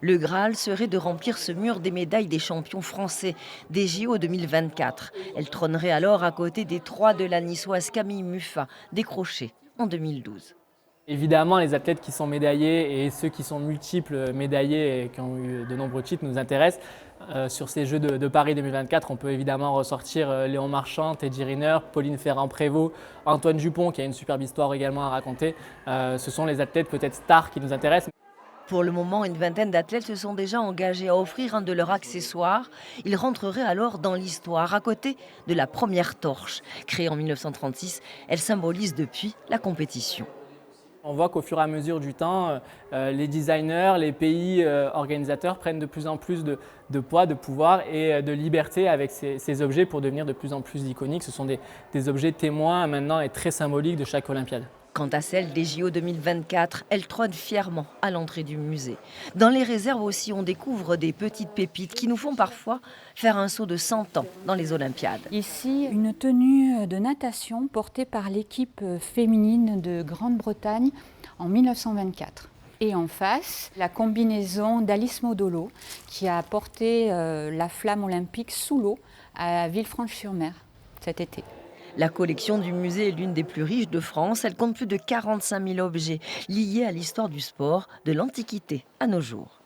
Le Graal serait de remplir ce mur des médailles des champions français des JO 2024. Elle trônerait alors à côté des 3 de la niçoise Camille Muffat, décrochée en 2012. Évidemment, les athlètes qui sont médaillés et ceux qui sont multiples médaillés et qui ont eu de nombreux titres nous intéressent. Sur ces Jeux de Paris 2024, on peut évidemment ressortir Léon Marchand, Teddy Riner, Pauline Ferrand-Prévot, Antoine Dupont qui a une superbe histoire également à raconter. Ce sont les athlètes peut-être stars qui nous intéressent. Pour le moment, une vingtaine d'athlètes se sont déjà engagés à offrir un de leurs accessoires. Ils rentreraient alors dans l'histoire, à côté de la première torche. Créée en 1936, elle symbolise depuis la compétition. On voit qu'au fur et à mesure du temps, les designers, les pays organisateurs prennent de plus en plus de poids, de pouvoir et de liberté avec ces objets pour devenir de plus en plus iconiques. Ce sont des objets témoins maintenant et très symboliques de chaque Olympiade. Quant à celle des JO 2024, elle trône fièrement à l'entrée du musée. Dans les réserves aussi, on découvre des petites pépites qui nous font parfois faire un saut de 100 ans dans les Olympiades. Ici, une tenue de natation portée par l'équipe féminine de Grande-Bretagne en 1924. Et en face, la combinaison d'Alice Modolo qui a porté la flamme olympique sous l'eau à Villefranche-sur-Mer cet été. La collection du musée est l'une des plus riches de France. Elle compte plus de 45 000 objets liés à l'histoire du sport de l'Antiquité à nos jours.